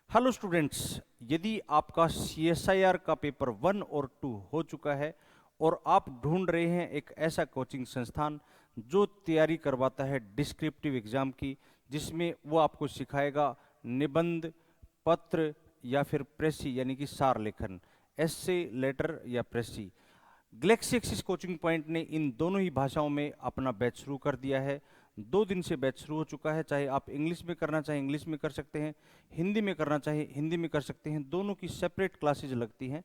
Hello students, यदि आपका CSIR का पेपर 1 और 2 हो चुका है और आप ढूंढ रहे हैं एक ऐसा कोचिंग संस्थान जो तैयारी करवाता है डिस्क्रिप्टिव एग्जाम की, जिसमें वो आपको सिखाएगा निबंध, पत्र या फिर प्रेसी यानी कि सार लेखन, एस्से, लेटर या प्रेसी। गैलेक्सी एक्सिस कोचिंग पॉइंट ने इन दोनों ही भाषाओं में अपना बैच शुरू कर दिया है। 2 दिन से बैच शुरू हो चुका है। चाहे आप इंग्लिश में करना चाहें इंग्लिश में कर सकते हैं, हिंदी में करना चाहें हिंदी में कर सकते हैं। दोनों की सेपरेट क्लासेज लगती हैं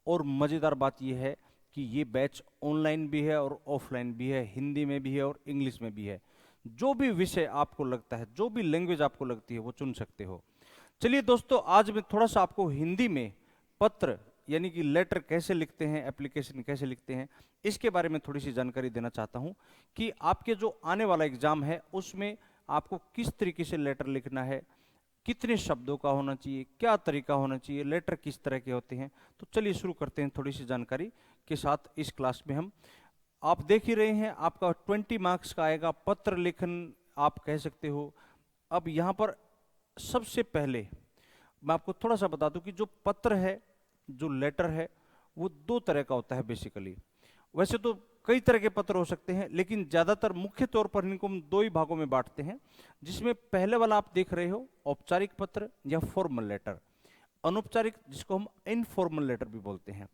और मज़ेदार बात यह है कि ये बैच ऑनलाइन भी है और ऑफलाइन भी है, हिंदी में भी है और इंग्लिश में भी है। जो भी विषय आपको लगता है, जो भी लैंग्वेज आपको लगती है, वो चुन सकते हो। चलिए दोस्तों, आज मैं थोड़ा सा आपको हिंदी में पत्र यानी कि लेटर कैसे लिखते हैं, एप्लीकेशन कैसे लिखते हैं, इसके बारे में थोड़ी सी जानकारी देना चाहता हूं कि आपके जो आने वाला एग्जाम है उसमें आपको किस तरीके से लेटर लिखना है, कितने शब्दों का होना चाहिए, क्या तरीका होना चाहिए, लेटर किस तरह के होते हैं। तो चलिए शुरू करते हैं थोड़ी सी जानकारी के साथ इस क्लास में। हम आप देख ही रहे हैं, आपका 20 मार्क्स का आएगा पत्र लेखन, आप कह सकते हो। अब यहाँ पर सबसे पहले मैं आपको थोड़ा सा बता दूं कि जो पत्र है, जो लेटर है, वो 2 तरह का होता है बेसिकली। वैसे तो कई तरह के पत्र हो सकते हैं, लेकिन ज्यादातर मुख्य तौर पर इनको हम 2 ही भागों में बांटते हैं, जिसमें पहले वाला आप देख रहे हो औपचारिक पत्र या फॉर्मल लेटर, अनौपचारिक जिसको हम इनफॉर्मल लेटर भी बोलते हैं।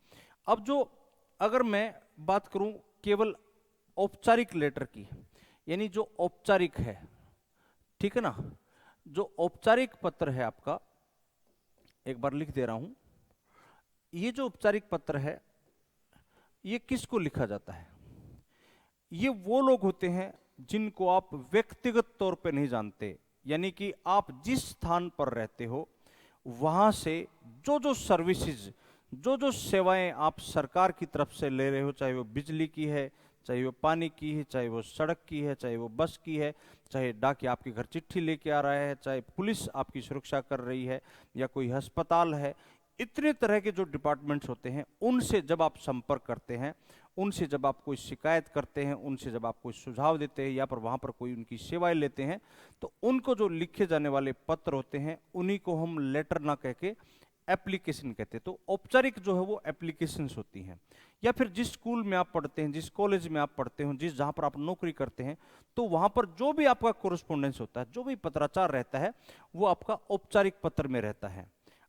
अब जो अगर मैं बात करूं केवल औपचारिक लेटर की, यानी जो औपचारिक है, ठीक है ना, जो औपचारिक पत्र है आपका, एक बार लिख दे रहा हूं, ये जो औपचारिक पत्र है ये किसको लिखा जाता है? ये वो लोग होते हैं जिनको आप व्यक्तिगत तौर पे नहीं जानते, यानी कि आप जिस स्थान पर रहते हो वहां से जो जो सर्विसेज, जो जो सेवाएं आप सरकार की तरफ से ले रहे हो, चाहे वो बिजली की है, चाहे वो पानी की है, चाहे वो सड़क की है, चाहे वो बस की है, चाहे डाकिया आपके घर चिट्ठी लेके आ रहा है, चाहे पुलिस आपकी सुरक्षा कर रही है, या कोई अस्पताल है, इतने तरह के जो डिपार्टमेंट्स होते हैं उनसे जब आप संपर्क करते हैं, उनसे जब आप कोई शिकायत करते हैं, उनसे जब आप कोई सुझाव देते हैं या पर वहां पर कोई उनकी सेवाएं लेते हैं, तो उनको जो लिखे जाने वाले पत्र होते हैं उन्हीं को हम लेटर ना कह के एप्लीकेशन कहते हैं। तो औपचारिक जो है वो एप्लीकेशंस होती हैं। या फिर जिस स्कूल में आप पढ़ते हैं, जिस कॉलेज में आप पढ़ते हो, जिस जहां पर आप नौकरी करते हैं, तो वहां पर जो भी आपका कोरेस्पोंडेंस होता है, जो भी पत्राचार रहता है, वो आपका औपचारिक पत्र में रहता है।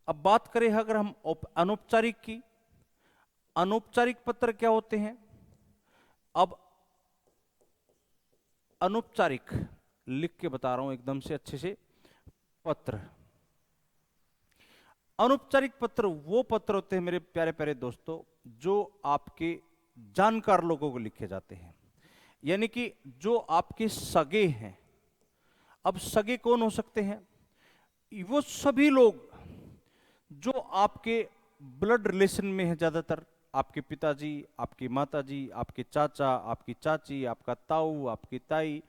अब बात करें अगर हम अनौपचारिक की, अनौपचारिक पत्र क्या होते हैं? अब अनौपचारिक लिख के बता रहा हूं एकदम से अच्छे से। पत्र, अनौपचारिक पत्र वो पत्र होते हैं मेरे प्यारे प्यारे दोस्तों, जो आपके जानकार लोगों को लिखे जाते हैं, यानी कि जो आपके सगे हैं। अब सगे कौन हो सकते हैं? वो सभी लोग जो आपके ब्लड रिलेशन में है, ज्यादातर आपके पिताजी, आपकी माताजी, आपके चाचा, आपकी चाची, आपका ताऊ, आपकी ताई,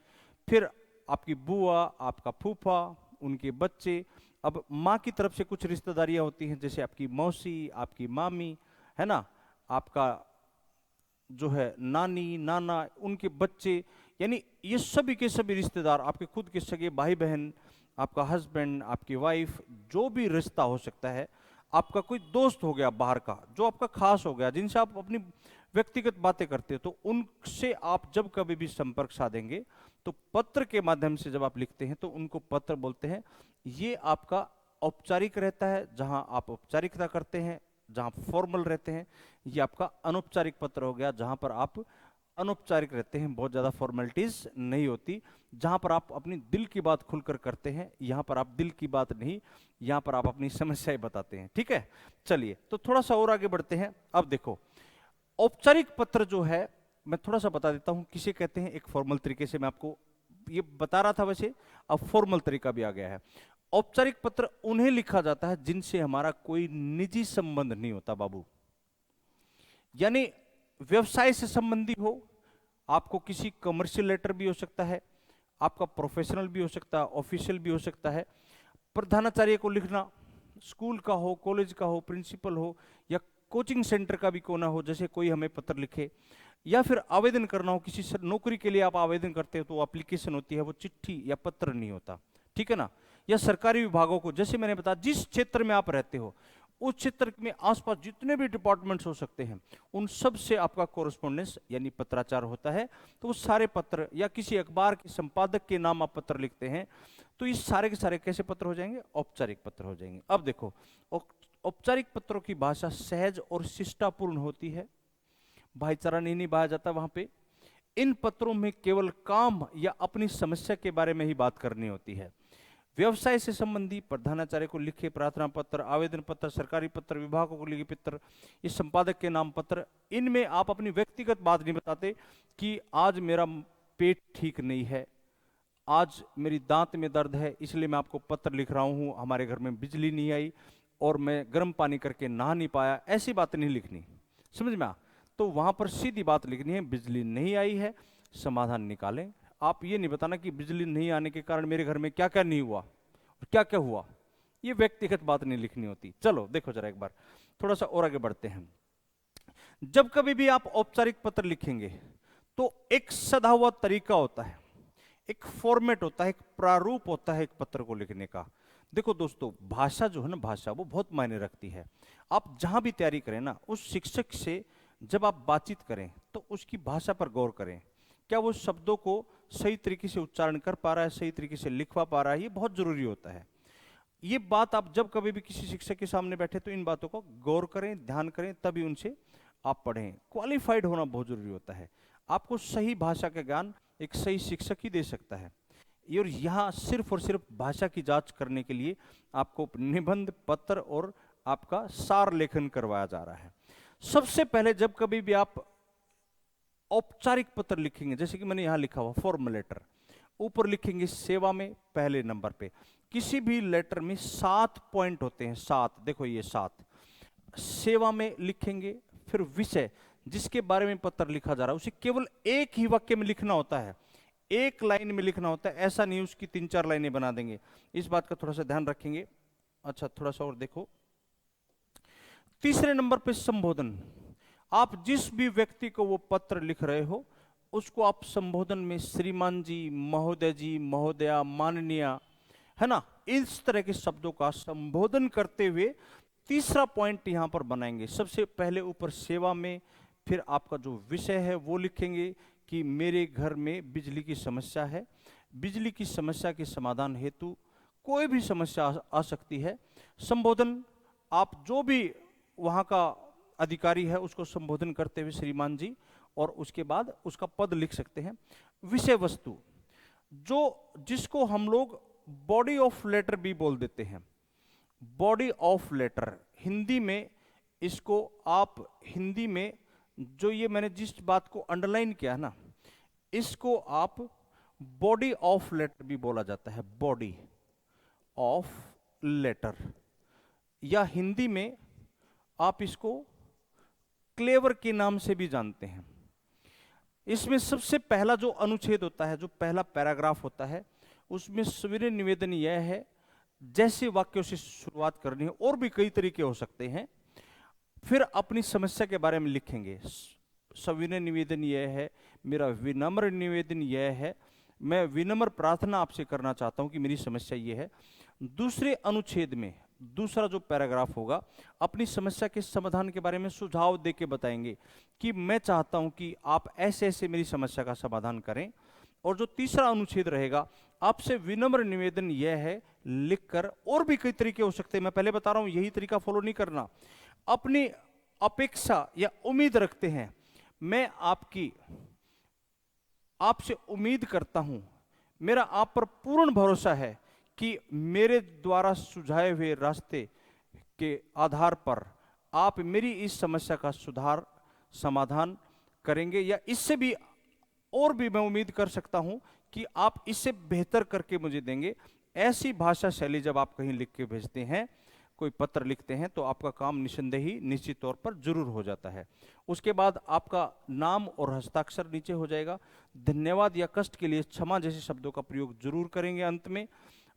फिर आपकी बुआ, आपका फूफा, उनके बच्चे। अब माँ की तरफ से कुछ रिश्तेदारियां होती हैं, जैसे आपकी मौसी, आपकी मामी, है ना, आपका जो है नानी, नाना, उनके बच्चे, यानी ये सभी के सभी रिश्तेदार, आपके खुद के सगे भाई बहन, आपका हस्बैंड, आपकी वाइफ, जो भी रिश्ता हो सकता है, आपका कोई दोस्त हो गया बाहर का जो आपका खास हो गया, जिनसे आप अपनी व्यक्तिगत बातें करते हो, तो उनसे आप जब कभी भी संपर्क साधेंगे तो पत्र के माध्यम से जब आप लिखते हैं तो उनको पत्र बोलते हैं। ये आपका औपचारिक रहता है, जहां आप औपचारिकता करते हैं, जहां फॉर्मल रहते हैं। ये आपका अनौपचारिक पत्र हो गया, जहां पर आप अनौपचारिक रहते हैं, बहुत ज्यादा फॉर्मेलिटीज नहीं होती, जहां पर आप अपनी दिल की बात खुलकर करते हैं। यहां पर आप दिल की बात नहीं, यहां पर आप अपनी समस्याएं बताते हैं। ठीक है, चलिए तो थोड़ा सा और आगे बढ़ते हैं। अब देखो, औपचारिक पत्र जो है, मैं थोड़ा सा बता देता हूं किसे कहते हैं। एक फॉर्मल तरीके से मैं आपको ये बता रहा था, वैसे अब फॉर्मल तरीका भी आ गया है। औपचारिक पत्र उन्हें लिखा जाता है जिनसे हमारा कोई निजी संबंध नहीं होता बाबू, यानी व्यवसाय से संबंधी हो, आपको किसी कमर्शियल लेटर भी हो सकता है, आपका प्रोफेशनल भी हो सकता है, ऑफिशियल भी हो सकता है। प्रधानाचार्य को लिखना, स्कूल का हो, कॉलेज का हो, प्रिंसिपल हो, या कोचिंग सेंटर का भी कोना हो, जैसे कोई हमें पत्र लिखे, या फिर आवेदन करना हो किसी नौकरी के लिए, आप आवेदन करते हो तो एप्लीकेशन होती है, वो चिट्ठी या पत्र नहीं होता। ठीक है ना, या सरकारी विभागों को, जैसे मैंने बताया जिस क्षेत्र में आप रहते हो उस क्षेत्र में आसपास जितने भी डिपार्टमेंट्स हो सकते हैं उन सब से आपका कोरेस्पोंडेंस यानी पत्राचार होता है। तो वो सारे पत्र या किसी अखबार के संपादक के नाम आप पत्र लिखते हैं तो ये सारे के सारे कैसे पत्र हो जाएंगे, औपचारिक पत्र हो जाएंगे। अब देखो औपचारिक पत्रों की भाषा सहज और शिष्टापूर्ण होती है, भाईचारा नहीं निभाया जाता वहां पे। इन पत्रों में केवल काम या अपनी समस्या के बारे में ही बात करनी होती है। व्यवसाय से संबंधी प्रधानाचार्य को लिखे प्रार्थना पत्र, आवेदन पत्र, सरकारी पत्र, विभागों को लिखे पत्र, ये संपादक के नाम पत्र, इनमें आप अपनी व्यक्तिगत बात नहीं बताते कि आज मेरा पेट ठीक नहीं है, आज मेरी दांत में दर्द है इसलिए मैं आपको पत्र लिख रहा हूं, हमारे घर में बिजली नहीं आई और मैं गर्म पानी करके नहा नहीं पाया, ऐसी बात नहीं लिखनी, समझ में आ। तो वहां पर सीधी बात लिखनी है, बिजली नहीं आई है, समाधान निकालें। आप ये नहीं बताना कि बिजली नहीं आने के कारण मेरे घर में क्या क्या नहीं हुआ और क्या क्या हुआ, ये व्यक्तिगत बात नहीं लिखनी होती। चलो देखो जरा एक बार थोड़ा सा और आगे बढ़ते हैं। जब कभी भी आप औपचारिक पत्र लिखेंगे तो एक सदा हुआ तरीका होता है, एक फॉर्मेट होता है, एक प्रारूप होता है एक पत्र को लिखने का। देखो दोस्तों, भाषा जो है ना, भाषा वो बहुत मायने रखती है। आप जहां भी तैयारी करें ना, उस शिक्षक से जब आप बातचीत करें तो उसकी भाषा पर गौर करें, क्या वो शब्दों को सही तरीके से उच्चारण कर पा रहा है, सही तरीके से लिखवा पा रहा है, ये बहुत जरूरी होता है। ये बात आप जब कभी भी किसी शिक्षक के सामने बैठे तो इन बातों को गौर करें, ध्यान करें, तभी उनसे आप पढ़ें। क्वालिफाइड होना बहुत जरूरी होता है। आपको सही भाषा का ज्ञान एक सही शिक्षक ही दे सकता है। और यहाँ सिर्फ और सिर्फ भाषा की जांच करने के लिए आपको निबंध पत्र और आपका सार लेखन करवाया जा रहा है। सबसे पहले जब कभी भी आप औपचारिक पत्र लिखेंगे, जैसे कि मैंने यहां लिखा हुआ फॉर्मल लेटर, ऊपर लिखेंगे सेवा में पहले नंबर पे। किसी भी लेटर में 7 पॉइंट होते हैं, 7, देखो ये 7। सेवा में लिखेंगे, फिर विषय जिसके बारे में पत्र लिखा जा रहा है उसे केवल एक ही वाक्य में लिखना होता है, एक लाइन में लिखना होता है, ऐसा नहीं उसकी 3-4 लाइनें बना देंगे। इस बात का थोड़ा सा ध्यान रखेंगे। अच्छा थोड़ा सा और देखो, तीसरे नंबर पे संबोधन। आप जिस भी व्यक्ति को वो पत्र लिख रहे हो उसको आप संबोधन में श्रीमान जी, महोदय जी, महोदया, माननीय, है ना, इस तरह के शब्दों का संबोधन करते हुए तीसरा पॉइंट यहां पर बनाएंगे। सबसे पहले ऊपर सेवा में, फिर आपका जो विषय है वो लिखेंगे कि मेरे घर में बिजली की समस्या है, बिजली की समस्या के समाधान हेतु कोई भी समस्या आ सकती है। संबोधन, आप जो भी वहां का अधिकारी है उसको संबोधन करते हुए श्रीमान जी, और उसके बाद उसका पद लिख सकते हैं। विषय वस्तु, जो जिसको हम लोग बॉडी ऑफ लेटर भी बोल देते हैं, बॉडी ऑफ लेटर हिंदी में, इसको आप हिंदी में जो ये मैंने जिस बात को अंडरलाइन किया है ना, इसको आप बॉडी ऑफ लेटर भी बोला जाता है, बॉडी ऑफ लेटर, या हिंदी में आप इसको क्लेवर के नाम से भी जानते हैं। इसमें सबसे पहला जो अनुच्छेद होता है, जो पहला पैराग्राफ होता है, उसमें सविनय निवेदन यह है, जैसे वाक्यों से शुरुआत करनी है, और भी कई तरीके हो सकते हैं। फिर अपनी समस्या के बारे में लिखेंगे। सविनय निवेदन यह है, मेरा विनम्र निवेदन यह है, मैं विनम्र प्रार्थना आपसे करना चाहता हूं कि मेरी समस्या यह है। दूसरे अनुच्छेद में दूसरा जो पैराग्राफ होगा, अपनी समस्या के समाधान के बारे में सुझाव देके बताएंगे कि मैं चाहता हूं कि आप ऐसे ऐसे मेरी समस्या का समाधान करें। और जो तीसरा अनुच्छेद रहेगा, आपसे विनम्र निवेदन यह है लिखकर, और भी कई तरीके हो सकते हैं, मैं पहले बता रहा हूं यही तरीका फॉलो नहीं करना। अपनी अपेक्षा या उम्मीद रखते हैं, मैं आपसे उम्मीद करता हूं, मेरा आप पर पूर्ण भरोसा है कि मेरे द्वारा सुझाए हुए रास्ते के आधार पर आप मेरी इस समस्या का समाधान करेंगे, या इससे भी और भी मैं उम्मीद कर सकता हूं कि आप इससे बेहतर करके मुझे देंगे। ऐसी भाषा शैली जब आप कहीं लिख के भेजते हैं, कोई पत्र लिखते हैं, तो आपका काम निसंदेह ही निश्चित तौर पर जरूर हो जाता है। उसके बाद आपका नाम और हस्ताक्षर नीचे हो जाएगा। धन्यवाद या कष्ट के लिए क्षमा जैसे शब्दों का प्रयोग जरूर करेंगे अंत में।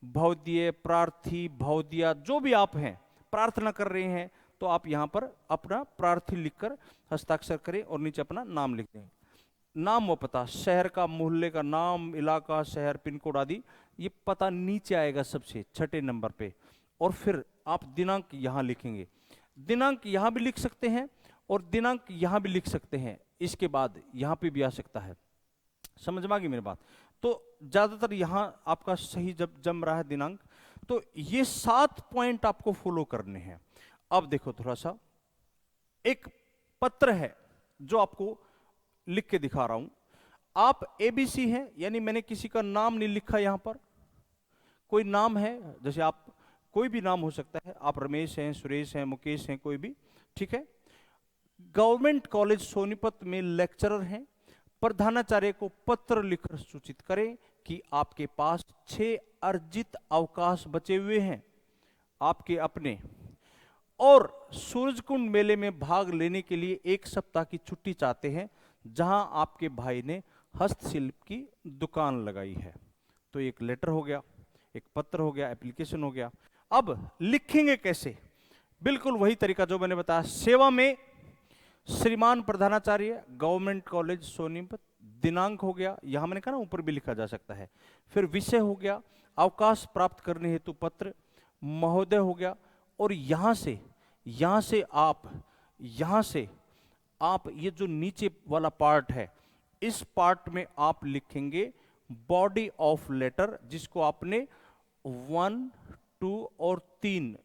भवदीय, प्रार्थी, भवदिया, जो भी आप हैं प्रार्थना कर रहे हैं, तो आप यहाँ पर अपना प्रार्थी लिखकर हस्ताक्षर करें और नीचे अपना नाम लिख दें। नाम व पता, शहर का, मोहल्ले का नाम, इलाका, शहर, पिन कोड आदि ये पता नीचे आएगा सबसे छठे नंबर पे, और फिर आप दिनांक यहां लिखेंगे। दिनांक यहां भी लिख सकते हैं और दिनांक यहां भी लिख सकते हैं, इसके बाद यहां पे भी आ सकता है। समझ में आ गई मेरी बात? तो ज्यादातर यहां आपका सही जब जम रहा है दिनांक। तो ये 7 पॉइंट आपको फॉलो करने हैं। अब देखो थोड़ा सा, एक पत्र है जो आपको लिख के दिखा रहा हूं। आप एबीसी हैं, यानी मैंने किसी का नाम नहीं लिखा यहां पर, कोई नाम है, जैसे आप कोई भी नाम हो सकता है, आप रमेश हैं, सुरेश हैं, मुकेश हैं, कोई भी, ठीक है। गवर्नमेंट कॉलेज सोनीपत में लेक्चरर हैं। प्रधानाचार्य को पत्र लिखकर सूचित करें कि आपके पास 6 अर्जित अवकाश बचे हुए हैं आपके अपने, और सूरजकुंड मेले में भाग लेने के लिए 1 सप्ताह की छुट्टी चाहते हैं, जहां आपके भाई ने हस्तशिल्प की दुकान लगाई है। तो एक लेटर हो गया, एक पत्र हो गया, एप्लीकेशन हो गया। अब लिखेंगे कैसे? बिल्कुल वही तरीका जो मैंने बताया। सेवा में श्रीमान प्रधानाचार्य, गवर्नमेंट कॉलेज सोनीपत। दिनांक हो गया, यहां मैंने कहा ना ऊपर भी लिखा जा सकता है। फिर विषय हो गया, अवकाश प्राप्त करने हेतु पत्र, महोदय हो गया। और यहां से आप ये जो नीचे वाला पार्ट है, इस पार्ट में आप लिखेंगे बॉडी ऑफ लेटर, जिसको आपने 1, 2 और 3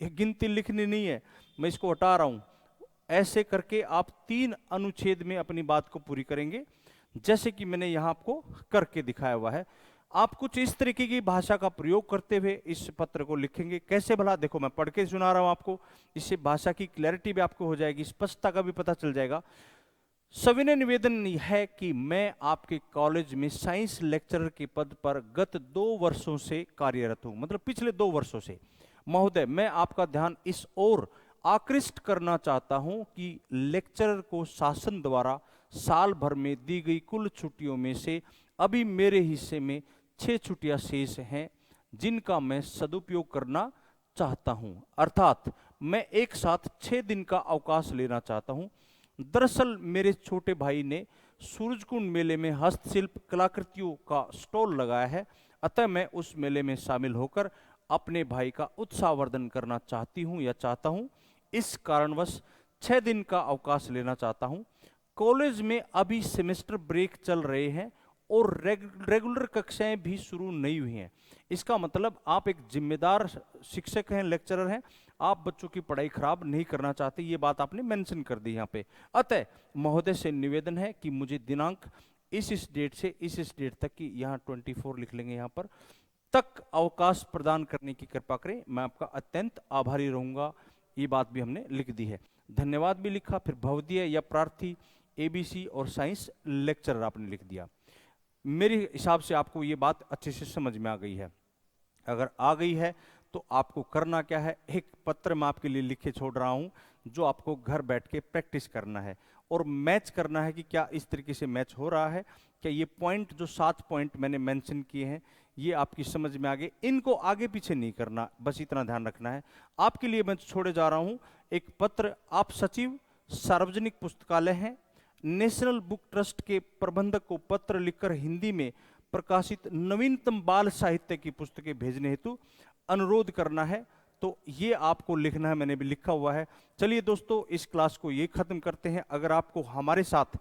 गिनती लिखनी नहीं है, मैं इसको हटा रहा हूं। ऐसे करके आप 3 अनुच्छेद में अपनी बात को पूरी करेंगे, जैसे कि मैंने यहां आपको करके दिखाया हुआ है। आप कुछ इस तरीके की भाषा का प्रयोग करते हुए इस पत्र को लिखेंगे। कैसे भला? देखो मैं पढ़ के सुना रहा हूं आपको, इससे भाषा की क्लैरिटी भी आपको हो जाएगी, स्पष्टता का भी पता चल जाएगा। सविनय निवेदन है कि मैं आपके कॉलेज में साइंस लेक्चरर के पद पर गत 2 वर्षों से कार्यरत हूं, मतलब पिछले 2 वर्षों से। महोदय, मैं आपका ध्यान इस ओर आकृष्ट करना चाहता हूं कि लेक्चरर को शासन द्वारा साल भर में दी गई कुल छुट्टियों में से अभी मेरे हिस्से में 6 छुट्टियां शेष हैं, जिनका मैं सदुपयोग करना चाहता हूं। अर्थात मैं एक साथ 6 दिन का अवकाश लेना चाहता हूं। दरअसल मेरे छोटे भाई ने सूरजकुंड मेले में हस्तशिल्प कलाकृतियों का स्टॉल लगाया है, अतः मैं उस मेले में शामिल होकर अपने भाई का उत्साहवर्धन करना चाहती हूं या चाहता हूं। इस कारणवश 6 दिन का अवकाश लेना चाहता हूं। कॉलेज में अभी सेमेस्टर ब्रेक चल रहे हैं और रेगुलर कक्षाएं भी शुरू नहीं हुई हैं। इसका मतलब आप एक जिम्मेदार शिक्षक हैं, लेक्चरर हैं, आप बच्चों की पढ़ाई खराब नहीं करना चाहते, ये बात आपने मेंशन कर दी यहाँ पे। अतः महोदय से निवेदन है कि मुझे दिनांक इस डेट से इस डेट तक की, यहाँ 24 लिख लेंगे यहाँ पर, तक अवकाश प्रदान करने की कृपा करें। मैं आपका अत्यंत आभारी रहूंगा। ये बात भी हमने लिख दी है, धन्यवाद भी लिखा। फिर भवदीय या प्रार्थी, एबीसी और साइंस लेक्चरर आपने लिख दिया। मेरे हिसाब से आपको ये बात अच्छे से समझ में आ गई है। अगर आ गई है तो आपको करना क्या है, एक पत्र मैं आपके लिए लिखे छोड़ रहा हूं, जो आपको घर बैठ के प्रैक्टिस करना है और मैच करना है कि क्या इस तरीके से मैच हो रहा है, क्या ये पॉइंट, जो 7 पॉइंट मैंने मेंशन किए हैं, ये आपकी समझ में आ गए। इनको आगे पीछे नहीं करना, बस इतना ध्यान रखना है। आपके लिए मैं छोड़े जा रहा हूं एक पत्र। आप सचिव सार्वजनिक पुस्तकालय हैं, नेशनल बुक ट्रस्ट के प्रबंधक को पत्र लिखकर हिंदी में प्रकाशित नवीनतम बाल साहित्य की पुस्तकें भेजने हेतु अनुरोध करना है। तो ये आपको लिखना है, मैंने भी लिखा हुआ है। चलिए दोस्तों, इस क्लास को ये खत्म करते हैं। अगर आपको हमारे साथ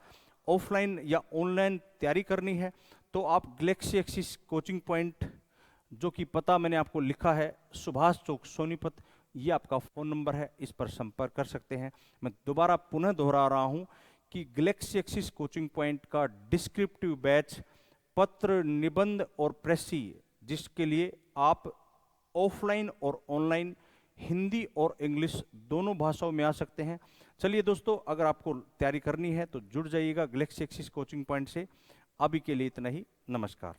ऑफलाइन या ऑनलाइन तैयारी करनी है तो आप गैलेक्सी एक्सिस कोचिंग पॉइंट, जो कि पता मैंने आपको लिखा है, सुभाष चौक सोनीपत, ये आपका फ़ोन नंबर है, इस पर संपर्क कर सकते हैं। मैं दोबारा पुनः दोहरा रहा हूँ कि गैलेक्सी एक्सिस कोचिंग पॉइंट का डिस्क्रिप्टिव बैच पत्र, निबंध और प्रेसी, जिसके लिए आप ऑफलाइन और ऑनलाइन हिंदी और इंग्लिश दोनों भाषाओं में आ सकते हैं। चलिए दोस्तों, अगर आपको तैयारी करनी है तो जुड़ जाइएगा गैलेक्सी एक्सिस कोचिंग पॉइंट से। अभी के लिए इतना ही, नमस्कार।